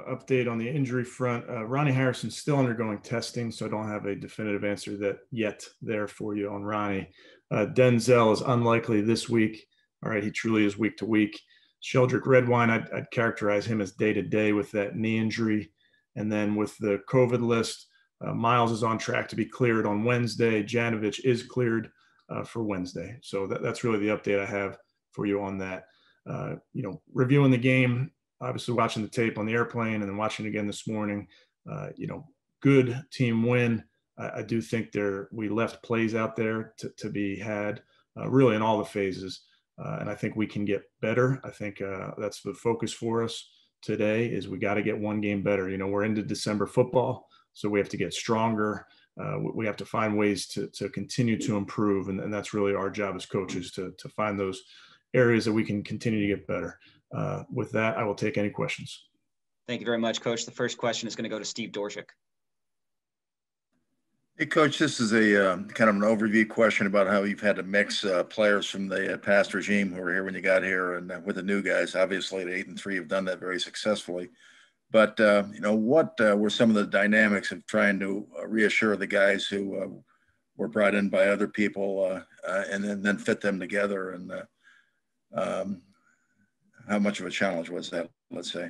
update on the injury front. Ronnie Harrison's still undergoing testing, so I don't have a definitive answer that yet there for you on Ronnie. Denzel is unlikely this week. All right, he truly is week to week. Sheldrick Redwine, I'd characterize him as day-to-day with that knee injury. And then with the COVID list, Myles is on track to be cleared on Wednesday. Janovich is cleared for Wednesday. So that's really the update I have for you on that. Reviewing the game, obviously watching the tape on the airplane and then watching it again this morning, good team win. I do think we left plays out there to be had really in all the phases. And I think we can get better. I think that's the focus for us today is we got to get one game better. We're into December football, so we have to get stronger. We have to find ways to continue to improve. And that's really our job as coaches to find those areas that we can continue to get better. With that, I will take any questions. Thank you very much, Coach. The first question is going to go to Steve Dorshik. Hey, Coach, this is a kind of an overview question about how you've had to mix players from the past regime who were here when you got here and with the new guys. Obviously, the 8-3 have done that very successfully. But, what were some of the dynamics of trying to reassure the guys who were brought in by other people and then fit them together? And how much of a challenge was that, let's say?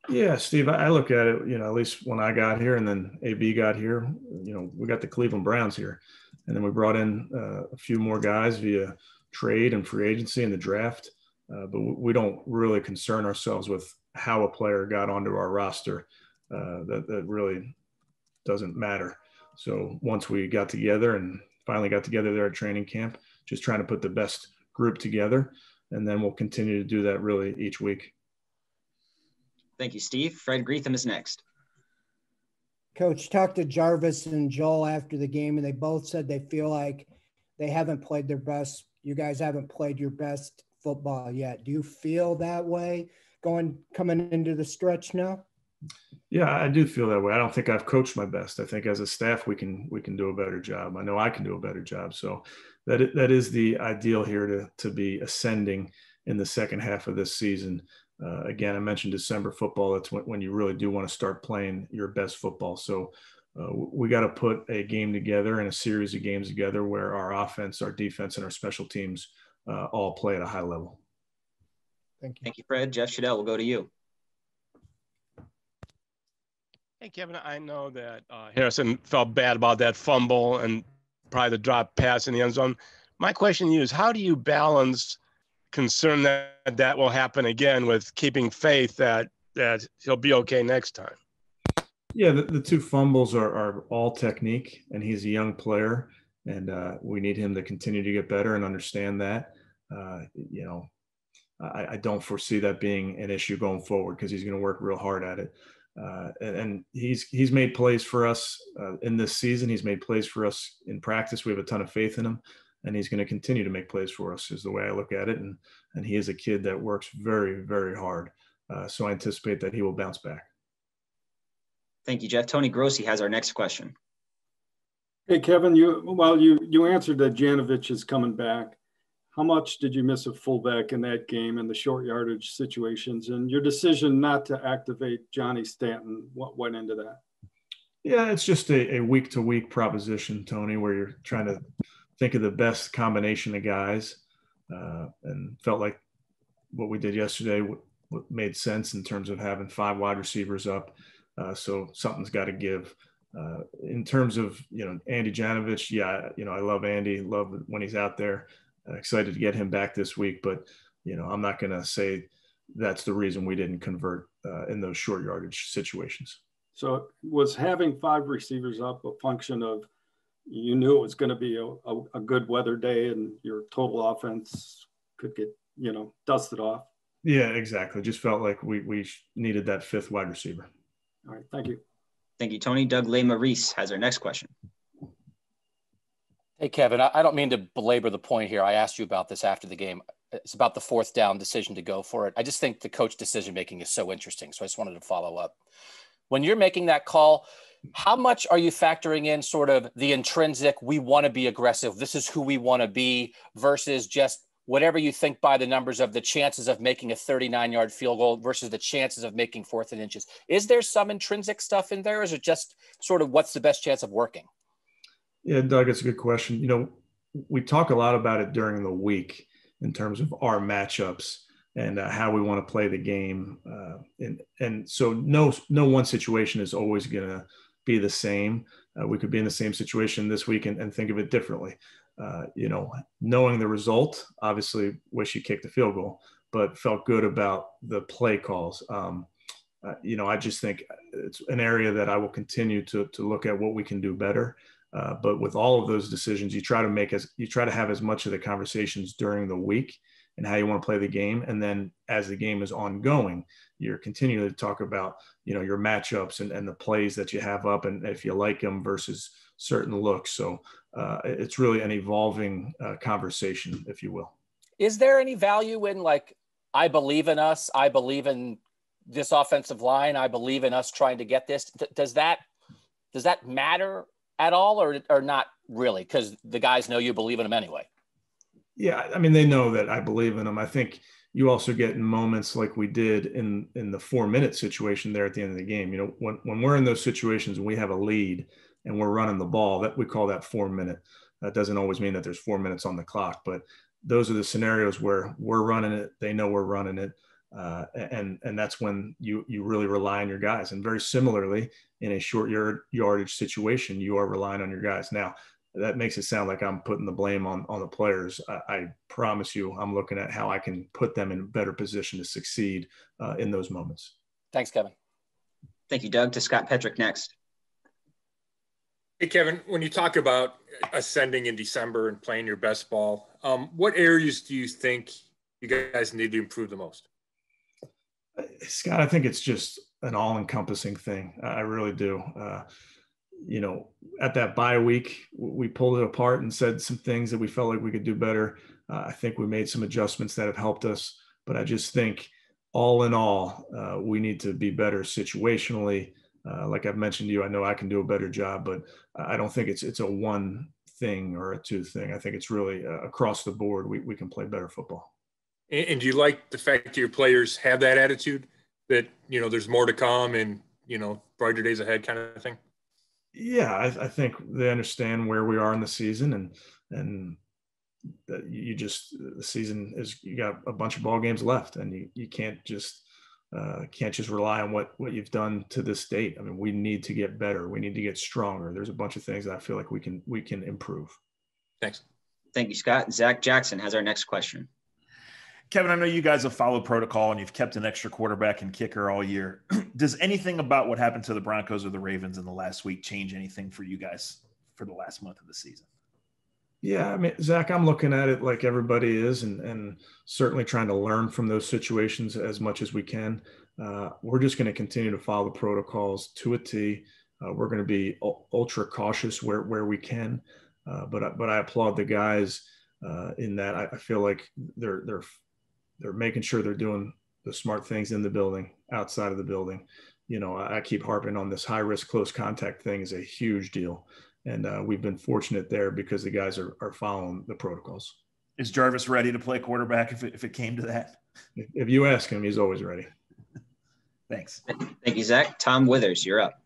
Yeah, Steve, I look at it, at least when I got here and then AB got here, we got the Cleveland Browns here. And then we brought in a few more guys via trade and free agency and the draft. But we don't really concern ourselves with how a player got onto our roster. That really doesn't matter. So once we got together and finally got together there at training camp, just trying to put the best group together. And then we'll continue to do that really each week. Thank you, Steve. Fred Greetham is next. Coach, talked to Jarvis and Joel after the game, and they both said they feel like they haven't played their best. You guys haven't played your best football yet. Do you feel that way coming into the stretch now? Yeah, I do feel that way. I don't think I've coached my best. I think as a staff, we can do a better job. I know I can do a better job. So that is the ideal here to be ascending in the second half of this season. Again, I mentioned December football. That's when you really do want to start playing your best football. So we got to put a game together and a series of games together where our offense, our defense, and our special teams all play at a high level. Thank you. Thank you, Fred. Jeff Shadell, we'll go to you. Hey, Kevin, I know that Harrison felt bad about that fumble and probably the drop pass in the end zone. My question to you is, how do you balance concern that will happen again with keeping faith that he'll be okay next time? Yeah, the two fumbles are all technique, and he's a young player, and we need him to continue to get better and understand that. I don't foresee that being an issue going forward because he's going to work real hard at it. And he's made plays for us in this season. He's made plays for us in practice. We have a ton of faith in him. And he's going to continue to make plays for us is the way I look at it. And he is a kid that works very, very hard. So I anticipate that he will bounce back. Thank you, Jeff. Tony Grossi has our next question. Hey, Kevin, you answered that Janovich is coming back. How much did you miss a fullback in that game and the short yardage situations? And your decision not to activate Johnny Stanton, what went into that? Yeah, it's just a week-to-week proposition, Tony, where you're trying to think of the best combination of guys, and felt like what we did yesterday made sense in terms of having 5 wide receivers up. So something's got to give. In terms of, Andy Janovich, yeah, I love Andy, love when he's out there. Excited to get him back this week, but, I'm not going to say that's the reason we didn't convert in those short yardage situations. So was having 5 receivers up a function of you knew it was going to be a good weather day and your total offense could get, dusted off? Yeah, exactly. Just felt like we needed that 5th wide receiver. All right. Thank you. Thank you, Tony. Doug Maurice has our next question. Hey, Kevin, I don't mean to belabor the point here. I asked you about this after the game. It's about the 4th down decision to go for it. I just think the coach decision-making is so interesting. So I just wanted to follow up. When you're making that call, how much are you factoring in sort of the intrinsic, we want to be aggressive, this is who we want to be, versus just whatever you think by the numbers of the chances of making a 39-yard field goal versus the chances of making 4th and inches. Is there some intrinsic stuff in there, or is it just sort of what's the best chance of working? Yeah, Doug, it's a good question. You know, we talk a lot about it during the week in terms of our matchups and how we want to play the game. And so no one situation is always going to be the same. We could be in the same situation this week and think of it differently. You know, knowing the result, obviously wish you kicked the field goal, but felt good about the play calls. You know, I just think it's an area that I will continue to look at what we can do better. But with all of those decisions, you try to have as much of the conversations during the week and how you want to play the game. And then as the game is ongoing, you're continuing to talk about, you know, your matchups and the plays that you have up and if you like them versus certain looks. So it's really an evolving conversation, if you will. Is there any value in, like, I believe in us, I believe in this offensive line, I believe in us trying to get this? Does that matter at all or not really? Because the guys know you believe in them anyway. Yeah, I mean, they know that I believe in them. I think you also get in moments like we did in the 4-minute situation there at the end of the game. You know, when we're in those situations and we have a lead and we're running the ball, that we call that 4-minute. That doesn't always mean that there's 4 minutes on the clock, but those are the scenarios where we're running it. They know we're running it. And that's when you really rely on your guys. And very similarly, in a short yardage situation, you are relying on your guys. Now, that makes it sound like I'm putting the blame on the players. I promise you, I'm looking at how I can put them in a better position to succeed in those moments. Thanks, Kevin. Thank you, Doug. To Scott Petrick next. Hey, Kevin, when you talk about ascending in December and playing your best ball, what areas do you think you guys need to improve the most? Scott, I think it's just an all-encompassing thing. I really do. You know, at that bye week, we pulled it apart and said some things that we felt like we could do better. I think we made some adjustments that have helped us, but I just think all in all, we need to be better situationally. Like I've mentioned to you, I know I can do a better job, but I don't think it's a one thing or a two thing. I think it's really across the board. We can play better football. And do you like the fact that your players have that attitude that, you know, there's more to come and, you know, brighter days ahead kind of thing? Yeah, I think they understand where we are in the season and that the season is, you got a bunch of ball games left and you can't just rely on what you've done to this date. I mean, we need to get better. We need to get stronger. There's a bunch of things that I feel like we can improve. Thanks. Thank you, Scott. Zach Jackson has our next question. Kevin, I know you guys have followed protocol and you've kept an extra quarterback and kicker all year. Does anything about what happened to the Broncos or the Ravens in the last week change anything for you guys for the last month of the season? Yeah, I mean, Zach, I'm looking at it like everybody is and certainly trying to learn from those situations as much as we can. We're just going to continue to follow the protocols to a T. We're going to be ultra cautious where we can. But I applaud the guys in that. I feel like they're making sure they're doing the smart things in the building, outside of the building. You know, I keep harping on this high risk, close contact thing is a huge deal. And we've been fortunate there because the guys are following the protocols. Is Jarvis ready to play quarterback if it came to that? If you ask him, he's always ready. Thanks. Thank you, Zach. Tom Withers, you're up.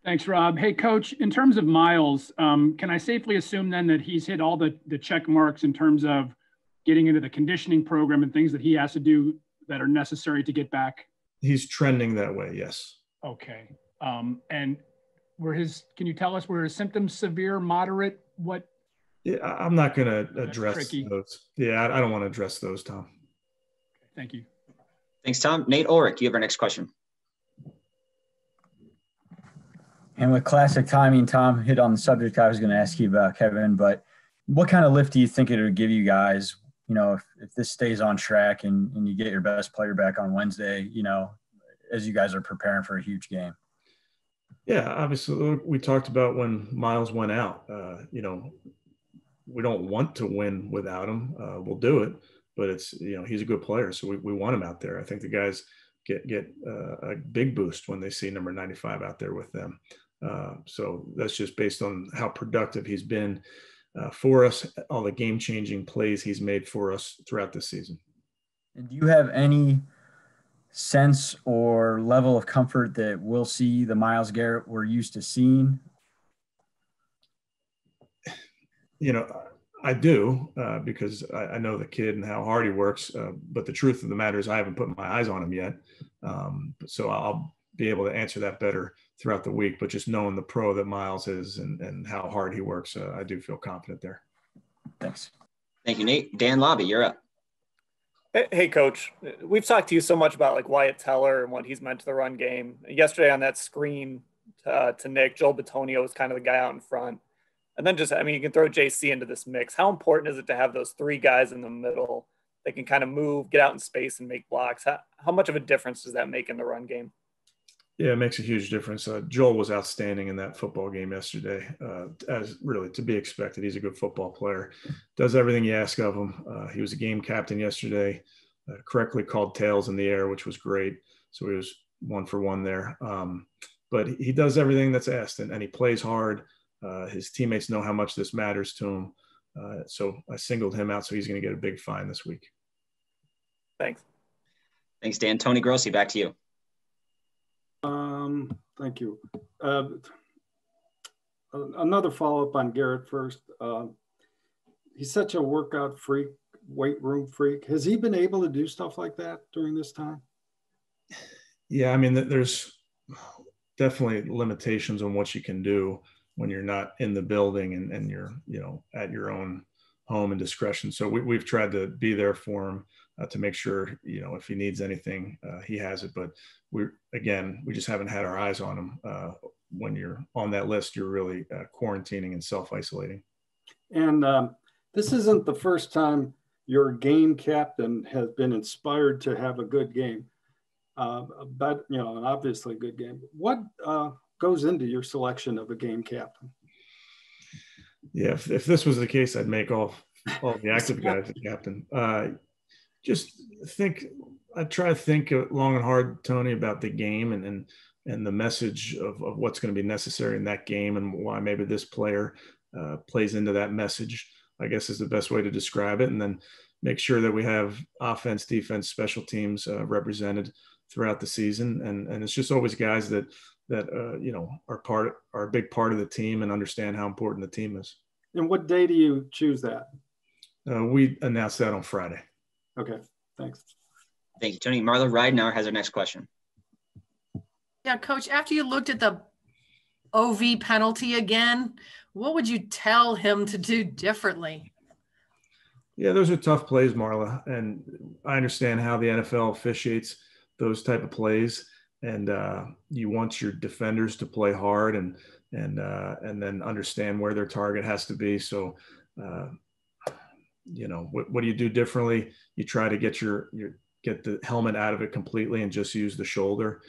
Thanks, Rob. Hey, Coach, in terms of Myles, can I safely assume then that he's hit all the check marks in terms of getting into the conditioning program and things that he has to do that are necessary to get back? He's trending that way, yes. Okay. And can you tell us, were his symptoms severe, moderate? What? Yeah, I'm not going to address those. Yeah, I don't want to address those, Tom. Thank you. Thanks, Tom. Nate Ulrich, you have our next question. And with classic timing, Tom hit on the subject I was going to ask you about, Kevin, but what kind of lift do you think it would give you guys, you know, if this stays on track and you get your best player back on Wednesday, you know, as you guys are preparing for a huge game? Yeah, obviously we talked about when Myles went out, you know, we don't want to win without him. We'll do it, but it's, you know, he's a good player. So we want him out there. I think the guys get a big boost when they see number 95 out there with them. So that's just based on how productive he's been. for us, all the game-changing plays he's made for us throughout this season. And do you have any sense or level of comfort that we'll see the Myles Garrett we're used to seeing? You know, I do because I know the kid and how hard he works. But the truth of the matter is I haven't put my eyes on him yet. So I'll be able to answer that better throughout the week. But just knowing the pro that Myles is and how hard he works, I do feel confident there. Thanks. Thank you, Nate. Dan Lobby, you're up. Hey, Coach. We've talked to you so much about like Wyatt Teller and what he's meant to the run game. Yesterday on that screen to Nick, Joel Bitonio was kind of the guy out in front. And then just, I mean, you can throw JC into this mix. How important is it to have those three guys in the middle that can kind of move, get out in space and make blocks? How much of a difference does that make in the run game? Yeah, it makes a huge difference. Joel was outstanding in that football game yesterday, as really to be expected. He's a good football player, does everything you ask of him. He was a game captain yesterday, correctly called tails in the air, which was great. So he was 1 for 1 there. But he does everything that's asked, and he plays hard. His teammates know how much this matters to him. So I singled him out, so he's going to get a big fine this week. Thanks. Thanks, Dan. Tony Grossi, back to you. Thank you. Another follow-up on Garrett first. He's such a workout freak, weight room freak. Has he been able to do stuff like that during this time? Yeah, I mean, there's definitely limitations on what you can do when you're not in the building and you're, at your own home and discretion. So we've tried to be there for him to make sure, if he needs anything, he has it. But we just haven't had our eyes on him. When you're on that list, you're really quarantining and self-isolating. And this isn't the first time your game captain has been inspired to have a good game, but an obviously good game. What goes into your selection of a game captain? Yeah, if this was the case, I'd make all the active guys the captain. I try to think long and hard, Tony, about the game and the message of what's going to be necessary in that game and why maybe this player plays into that message, I guess is the best way to describe it. And then make sure that we have offense, defense, special teams represented throughout the season. And it's just always guys that are a big part of the team and understand how important the team is. And what day do you choose that? We announced that on Friday. Okay, thanks. Thank you, Tony. Marla Ridenour has our next question. Yeah, Coach, after you looked at the OV penalty again, what would you tell him to do differently? Yeah, those are tough plays, Marla. And I understand how the NFL officiates those type of plays. And you want your defenders to play hard and then understand where their target has to be. So, what do you do differently? You try to get get the helmet out of it completely and just use the shoulder.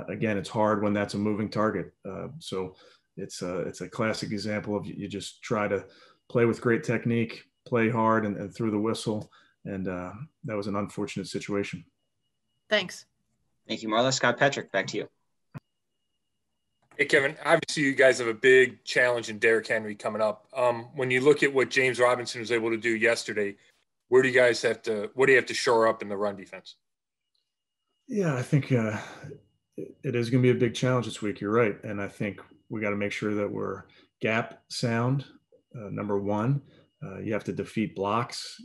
Again, it's hard when that's a moving target. So it's a classic example of you just try to play with great technique, play hard and through the whistle. And that was an unfortunate situation. Thanks. Thank you, Marla. Scott Petrick, back to you. Hey, Kevin, obviously you guys have a big challenge in Derrick Henry coming up. When you look at what James Robinson was able to do yesterday, what do you have to shore up in the run defense? Yeah, I think it is going to be a big challenge this week. You're right. And I think we got to make sure that we're gap sound. Number one, you have to defeat blocks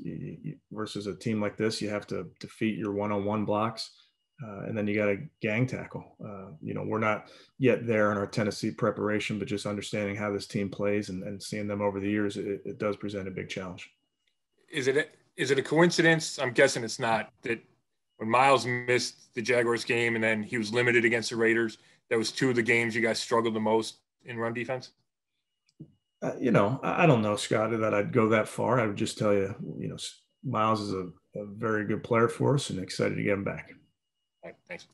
versus a team like this. You have to defeat your one-on-one blocks. And then you got to gang tackle. We're not yet there in our Tennessee preparation, but just understanding how this team plays and seeing them over the years, it does present a big challenge. Is it a coincidence? I'm guessing it's not, that when Myles missed the Jaguars game and then he was limited against the Raiders, that was two of the games you guys struggled the most in run defense? I don't know, Scott, that I'd go that far. I would just tell you, Myles is a very good player for us and excited to get him back. All right, thanks.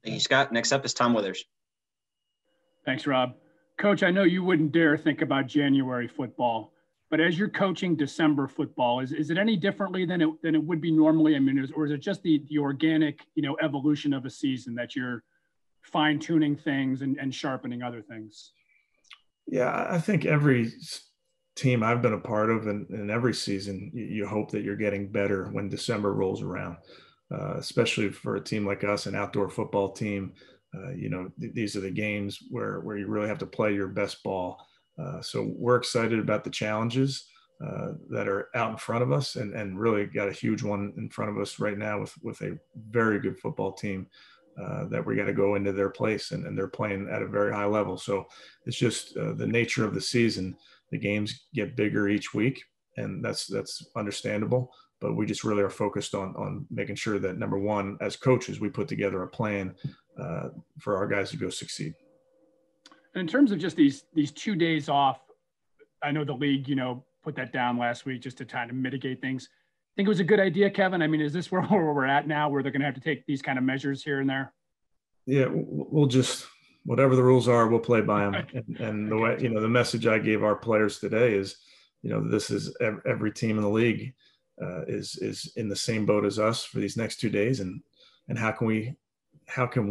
Thank you, Scott. Next up is Tom Withers. Thanks, Rob. Coach, I know you wouldn't dare think about January football, but as you're coaching December football, is it any differently than it would be normally? I mean, or is it just the organic, evolution of a season that you're fine tuning things and sharpening other things? Yeah, I think every team I've been a part of, and in every season, you hope that you're getting better when December rolls around, especially for a team like us, an outdoor football team. These are the games where you really have to play your best ball. So we're excited about the challenges that are out in front of us, and really got a huge one in front of us right now with a very good football team that we got to go into their place, and they're playing at a very high level. So it's just the nature of the season. The games get bigger each week, and that's understandable. But we just really are focused on making sure that, number one, as coaches, we put together a plan for our guys to go succeed. And in terms of just these 2 days off, I know the league, put that down last week just to kind of mitigate things. I think it was a good idea, Kevin. I mean, is this where we're at now, where they're going to have to take these kind of measures here and there? Yeah, we'll just, whatever the rules are, we'll play by them. And the way, the message I gave our players today is, this is every team in the league is in the same boat as us for these next 2 days. And how can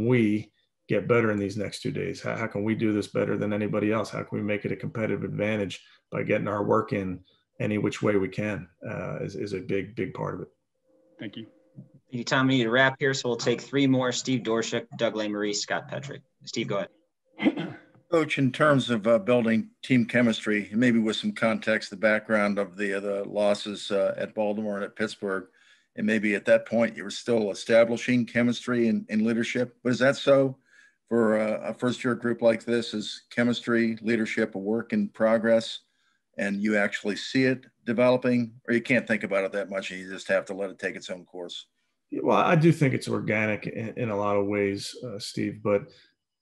we get better in these next 2 days? How can we do this better than anybody else? How can we make it a competitive advantage by getting our work in any which way we can is a big part of it. Thank you. Thank you, Tom. We need to wrap here, so we'll take three more: Steve Dorshik, Doug Lesmerises, Scott Petrik. Steve, go ahead. Coach, in terms of building team chemistry, maybe with some context, the background of the losses at Baltimore and at Pittsburgh, and maybe at that point you were still establishing chemistry and leadership. But is that so for a first-year group like this? Is chemistry, leadership a work in progress, and you actually see it developing, or you can't think about it that much and you just have to let it take its own course? Well, I do think it's organic in a lot of ways, Steve, but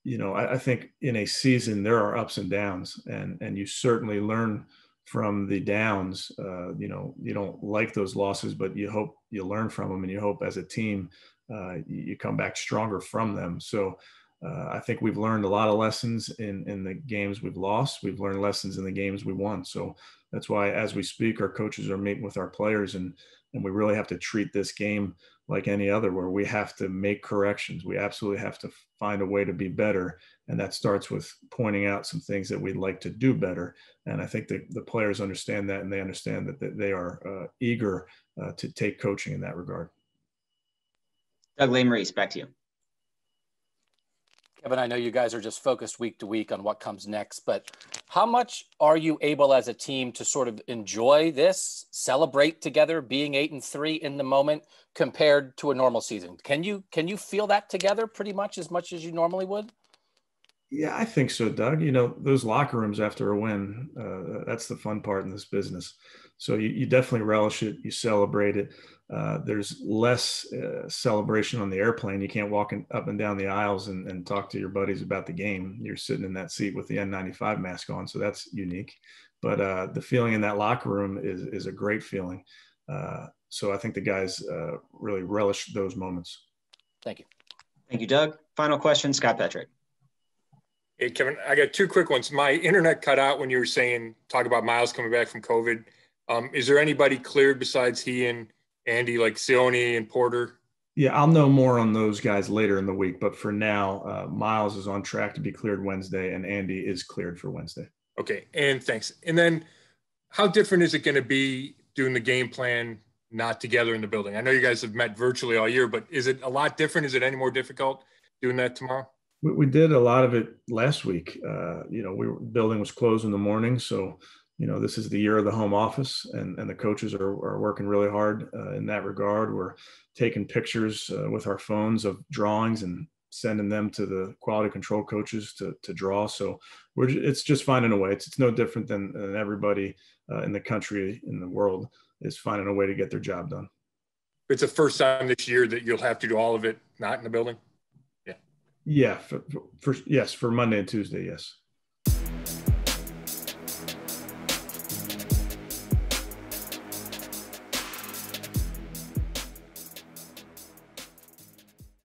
I think in a season there are ups and downs, and you certainly learn from the downs. You don't like those losses, but you hope you learn from them, and you hope as a team you come back stronger from them. So I think we've learned a lot of lessons in the games we've lost. We've learned lessons in the games we won. So that's why, as we speak, our coaches are meeting with our players, and we really have to treat this game like any other, where we have to make corrections. We absolutely have to find a way to be better. And that starts with pointing out some things that we'd like to do better. And I think the players understand that, and they understand that they are eager to take coaching in that regard. Doug Lesmerises, back to you. Kevin, I know you guys are just focused week to week on what comes next, but how much are you able as a team to sort of enjoy this, celebrate together, being 8-3 in the moment compared to a normal season? Can you feel that together pretty much as you normally would? Yeah, I think so, Doug. Those locker rooms after a win, that's the fun part in this business. So you definitely relish it. You celebrate it. There's less celebration on the airplane. You can't walk up and down the aisles and talk to your buddies about the game. You're sitting in that seat with the N95 mask on, so that's unique. But the feeling in that locker room is a great feeling. So I think the guys really relish those moments. Thank you. Thank you, Doug. Final question, Scott Petrik. Hey, Kevin, I got two quick ones. My internet cut out when you were talk about Myles coming back from COVID. Is there anybody cleared besides he and Andy, like Sione and Porter? Yeah, I'll know more on those guys later in the week. But for now, Myles is on track to be cleared Wednesday, and Andy is cleared for Wednesday. Okay, and thanks. And then how different is it going to be doing the game plan not together in the building? I know you guys have met virtually all year, but is it a lot different? Is it any more difficult doing that tomorrow? We did a lot of it last week. Building was closed in the morning. So, this is the year of the home office, and the coaches are working really hard in that regard. We're taking pictures with our phones of drawings and sending them to the quality control coaches to draw. So it's just finding a way. It's no different than everybody in the country, in the world, is finding a way to get their job done. It's the first time this year that you'll have to do all of it not in the building? Yeah, for Monday and Tuesday, yes.